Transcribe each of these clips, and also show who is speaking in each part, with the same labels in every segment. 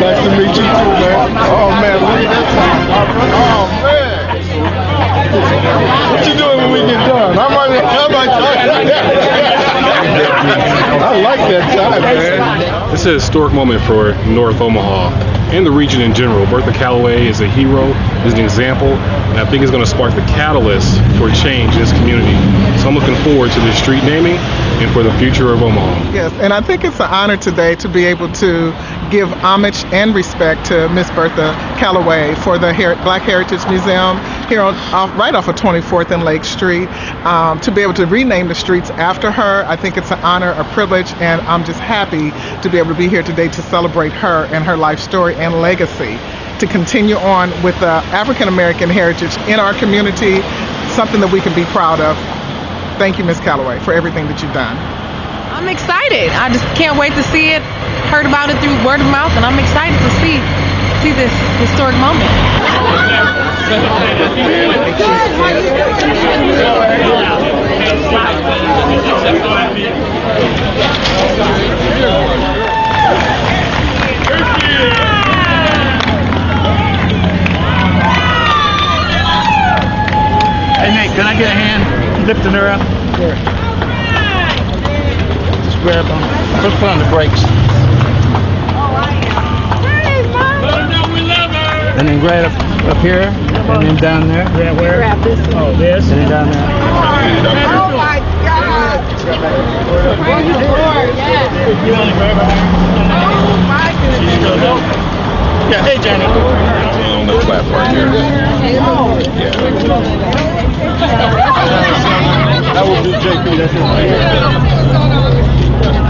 Speaker 1: Nice to meet you too, man. Oh man, look at that time. Oh man. What you doing when we get done? I like that time, man.
Speaker 2: This is a historic moment for North Omaha and the region in general. Bertha Calloway is a hero, is an example, and I think it's going to spark the catalyst for change in this community. So I'm looking forward to this street naming and for the future of Omaha.
Speaker 3: Yes, and I think it's an honor today to be able to give homage and respect to Miss Bertha Calloway for the Black Heritage Museum here right off of 24th and Lake Street. To be able to rename the streets after her, I think it's an honor, a privilege, and I'm just happy to be able to be here today to celebrate her and her life story and legacy, to continue on with the African American heritage in our community, something that we can be proud of. Thank you, Ms. Calloway, for everything that you've done.
Speaker 4: I'm excited. I just can't wait to see it. Heard about it through word of mouth, and I'm excited to see this historic moment.
Speaker 5: Hey Nate, can I get a hand lifting her up? Sure. Just grab them. First put on the brakes. And then right up here, and then down there. Yeah, where? Grab this. Oh, this. And then down there.
Speaker 3: Oh my God! Praise the Lord, yes.
Speaker 5: You want to grab her?
Speaker 3: Oh my goodness.
Speaker 5: Yeah, hey Johnny.
Speaker 1: On the clap right here. Yeah.
Speaker 5: That will do JP, that's it right here.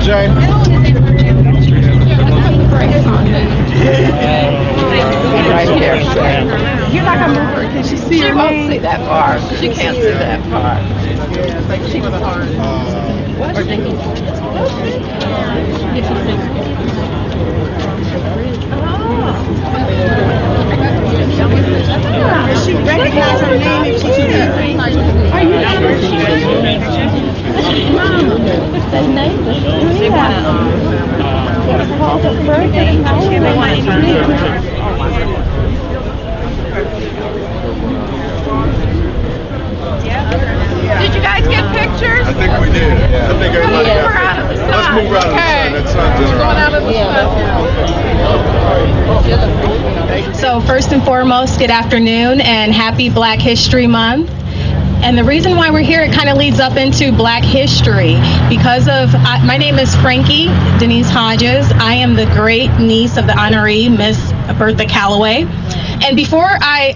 Speaker 1: Jane.
Speaker 4: Right here. You're not gonna move her. Can she see her? She won't see that far. She can't see that far. She was hard. What?
Speaker 6: She recognized her name if she's here. Are you what's that name? They want to birthday.
Speaker 4: Did you guys get pictures?
Speaker 1: I think we did. Yeah. I think everybody got it. Let's move out of the sun. That sun's in
Speaker 4: Going out of the sun.
Speaker 7: So first and foremost, good afternoon and happy Black History Month. And the reason why we're here, it kind of leads up into Black history because of, my name is Frankie Denise Hodges. I am the great niece of the honoree, Miss Bertha Calloway. And before I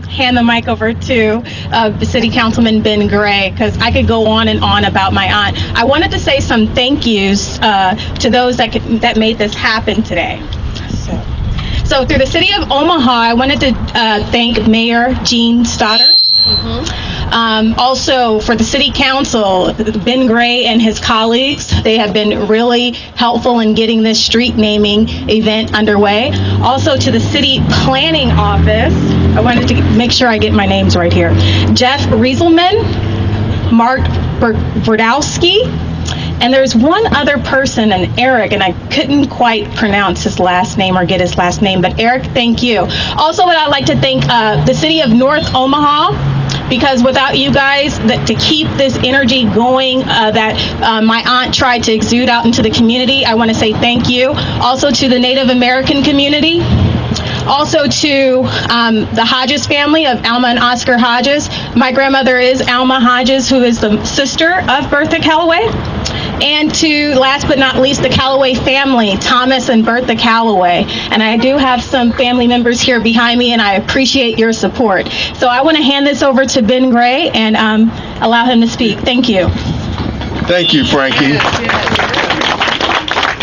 Speaker 7: hand the mic over to the City Councilman Ben Gray, because I could go on and on about my aunt, I wanted to say some thank yous to those that made this happen today. So through the City of Omaha, I wanted to thank Mayor Gene Stoddard. Also for the City Council, Ben Gray and his colleagues, they have been really helpful in getting this street naming event underway. Also to the City Planning Office, I wanted to make sure I get my names right here. Jeff Rieselman, Mark Brodowski, and there's one other person, an Eric, and I couldn't quite pronounce his last name or get his last name, but Eric, thank you. Also, I'd like to thank the City of North Omaha, because without you guys, to keep this energy going that my aunt tried to exude out into the community, I want to say thank you. Also to the Native American community. Also to the Hodges family of Alma and Oscar Hodges. My grandmother is Alma Hodges, who is the sister of Bertha Calloway. And to, last but not least, the Calloway family, Thomas and Bertha Calloway. And I do have some family members here behind me, and I appreciate your support. So I want to hand this over to Ben Gray and allow him to speak. Thank you.
Speaker 1: Thank you, Frankie.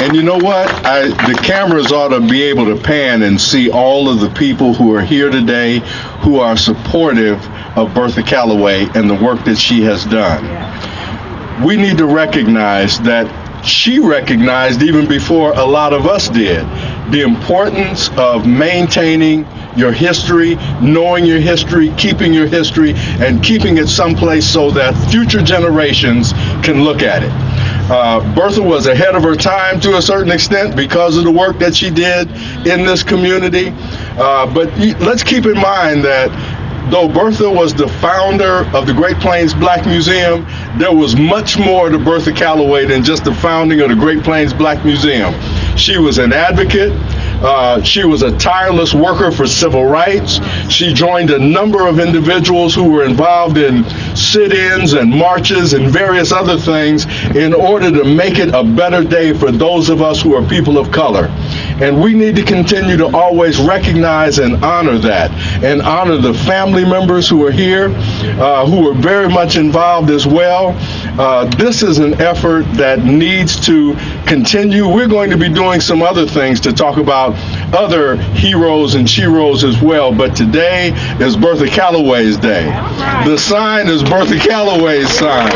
Speaker 1: And you know what? The cameras ought to be able to pan and see all of the people who are here today who are supportive of Bertha Calloway and the work that she has done. We need to recognize that she recognized even before a lot of us did the importance of maintaining your history, knowing your history, keeping your history, and keeping it someplace so that future generations can look at it. Bertha was ahead of her time to a certain extent because of the work that she did in this community. But let's keep in mind that though Bertha was the founder of the Great Plains Black Museum, there was much more to Bertha Calloway than just the founding of the Great Plains Black Museum. She was an advocate. She was a tireless worker for civil rights. She joined a number of individuals who were involved in sit-ins and marches and various other things in order to make it a better day for those of us who are people of color. And we need to continue to always recognize and honor that, and honor the family members who are here, who are very much involved as well. This is an effort that needs to continue. We're going to be doing some other things to talk about other heroes and sheroes as well, but today is Bertha Calloway's day. The sign is Bertha Calloway's sign.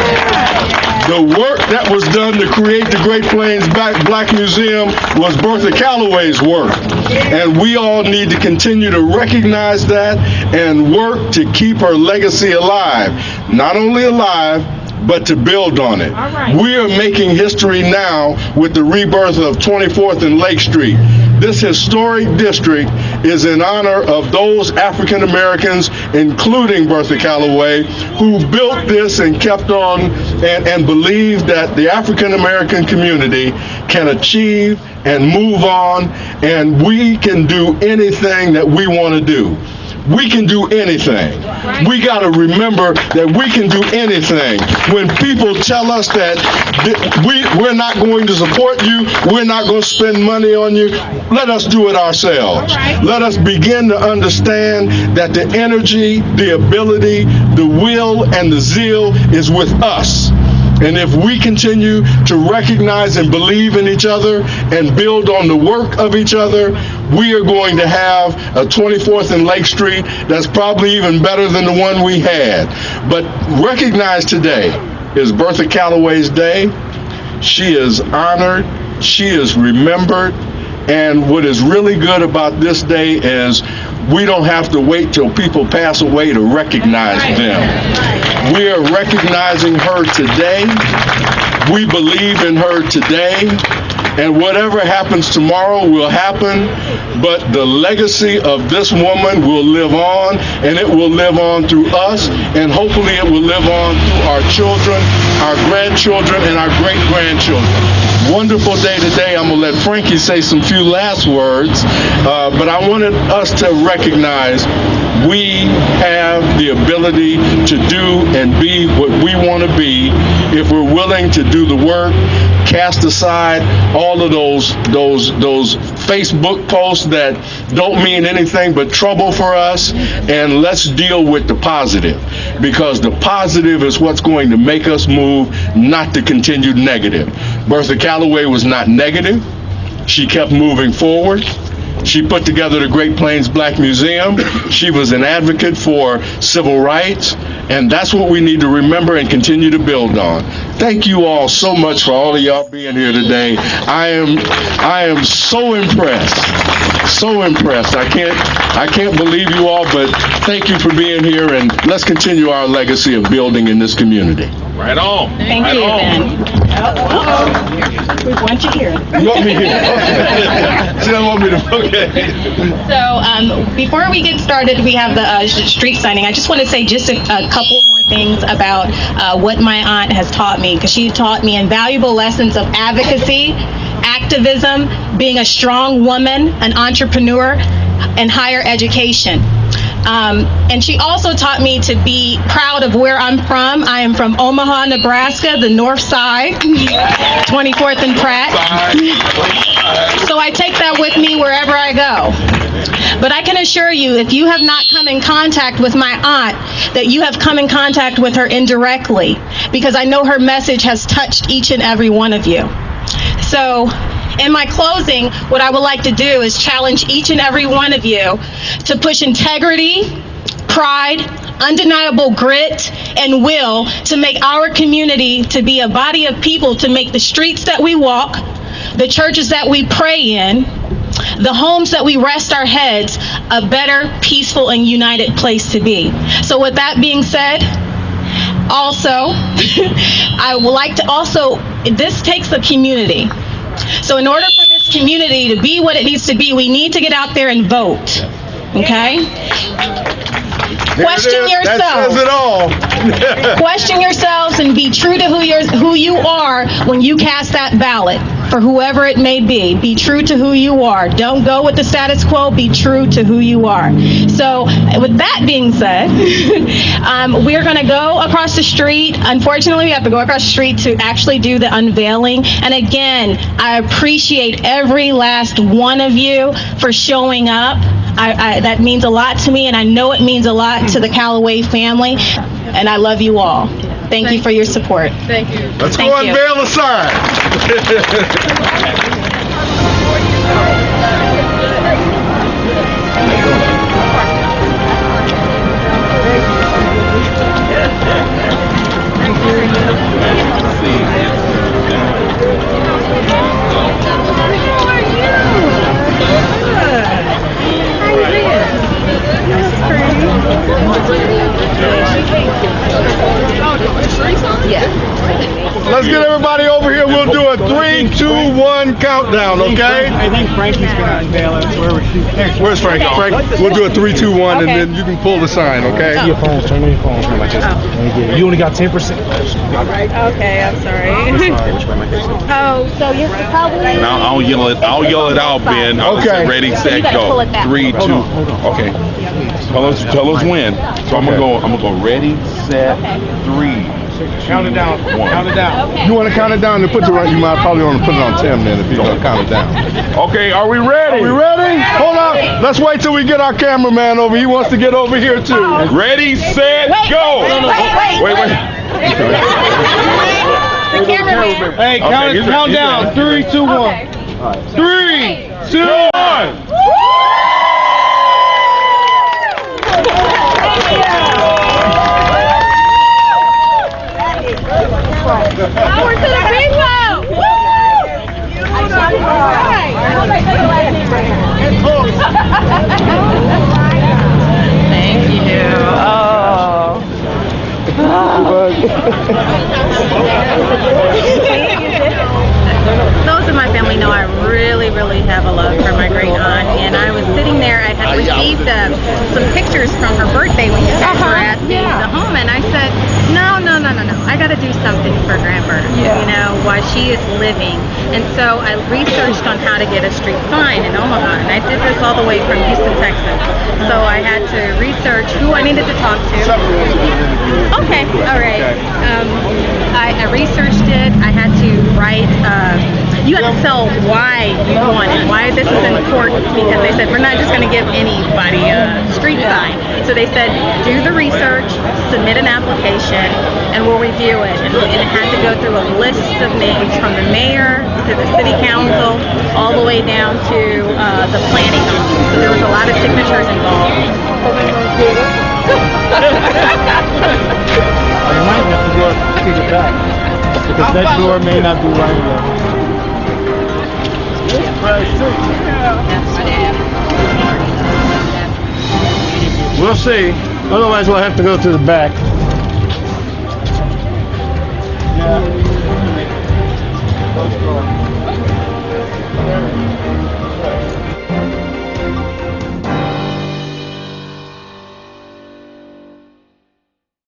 Speaker 1: The work that was done to create the Great Plains Black Museum was Bertha Calloway's work. And we all need to continue to recognize that and work to keep her legacy alive. Not only alive, but to build on it. We are making history now with the rebirth of 24th and Lake Street. This historic district is in honor of those African Americans, including Bertha Calloway, who built this and kept on and believed that the African American community can achieve and move on, and we can do anything that we want to do. We can do anything. We got to remember that we can do anything. When people tell us that we're not going to support you, we're not going to spend money on you, let us do it ourselves. Let us begin to understand that the energy, the ability, the will, and the zeal is with us. And if we continue to recognize and believe in each other and build on the work of each other, we are going to have a 24th and Lake Street that's probably even better than the one we had. But recognize today is Bertha Calloway's day. She is honored. She is remembered. And what is really good about this day is we don't have to wait till people pass away to recognize them. We are recognizing her today. We believe in her today. And whatever happens tomorrow will happen, but the legacy of this woman will live on, and it will live on through us, and hopefully it will live on through our children, our grandchildren, and our great-grandchildren. Wonderful day today. I'm going to let Frankie say some few last words, but I wanted us to recognize we have the ability to do and be what we want to be if we're willing to do the work, cast aside all of those Facebook posts that don't mean anything but trouble for us, and let's deal with the positive, because the positive is what's going to make us move, not the continued negative. Bertha Calloway was not negative. She kept moving forward. She put together the Great Plains Black Museum. She was an advocate for civil rights, and that's what we need to remember and continue to build on. Thank you all so much for all of y'all being here today. I am so impressed. So impressed. I can't believe you all, but thank you for being here, and let's continue our legacy of building in this community.
Speaker 2: Right on.
Speaker 7: Thank you, Ben. We want you here.
Speaker 1: You want me here? She doesn't want me to. Okay.
Speaker 7: So before we get started, we have the street signing. I just want to say just a couple more things about what my aunt has taught me, because she taught me invaluable lessons of advocacy, activism, being a strong woman, an entrepreneur, and higher education. And she also taught me to be proud of where I'm from. I am from Omaha, Nebraska, the north side, 24th and Pratt. So I take that with me wherever I go. But I can assure you, if you have not come in contact with my aunt, that you have come in contact with her indirectly, because I know her message has touched each and every one of you. So in my closing, what I would like to do is challenge each and every one of you to push integrity, pride, undeniable grit, and will to make our community to be a body of people, to make the streets that we walk, the churches that we pray in, the homes that we rest our heads, a better, peaceful, and united place to be. So with that being said, Also, I would like to also, this takes a community. So in order for this community to be what it needs to be, we need to get out there and vote. Okay? Question yourselves.
Speaker 1: That says it all.
Speaker 7: Question yourselves and be true to who you are when you cast that ballot for whoever it may be. Be true to who you are. Don't go with the status quo. Be true to who you are. So with that being said, we're going to go across the street. Unfortunately, we have to go across the street to actually do the unveiling. And again, I appreciate every last one of you for showing up. That means a lot to me, and I know it means a lot to the Calloway family, and I love you all. Thank you for your support.
Speaker 4: Thank you.
Speaker 1: Let's go unveil the sign. Let's get everybody over here. We'll do a 3, 2, 1 countdown, okay?
Speaker 5: I think Frankie's going to unveil it.
Speaker 1: Where's Frank? Frank, we'll do a 3, 2, 1, and then you can pull the sign, okay?
Speaker 5: Your phones, turn on your phones. You only got 10%.
Speaker 6: Okay, I'm sorry. Oh, so you're probably.
Speaker 8: Now I'll yell it out, Ben.
Speaker 1: Okay.
Speaker 8: Ready, set, go. 3, 2. Okay. Tell us when. So I'm gonna go. Ready, set, 3.
Speaker 5: Count it down.
Speaker 8: 1.
Speaker 5: Count it down.
Speaker 1: You want to count it down and put the right? You might probably want to put it on 10 then if you're going to count it down.
Speaker 8: Okay, are we ready?
Speaker 1: Are we ready? Hold on. Let's wait till we get our cameraman over. He wants to get over here too.
Speaker 8: Ready, set, go. Wait.
Speaker 6: The cameraman.
Speaker 5: Hey, count down. 3, 2, 1. 3, 2, 1.
Speaker 6: Power to the people! Woo! Thank you.
Speaker 9: Those in my family know I really have a love for my great aunt, and I was sitting there. I had received some pictures from her birthday when you guys were at the home, and I said, no, I got to do something for Grandberta, you know, while she is living. And so I researched on how to get a street sign in Omaha, and I did this all the way from Houston, Texas. So I had to research who I needed to talk to. Okay, all right. I researched it. I had to write. You had to tell why you wanted, why this is important, because they said, we're not just going to give anybody a street sign. So they said, do the research, submit an application, and we'll review it. And it had to go through a list of names from the mayor to the city council, all the way down to the planning office. So there was a lot of signatures involved.
Speaker 5: I might have to go to the back, because that door may not be right enough. We'll see. Otherwise, we'll have to go to the back. Yeah.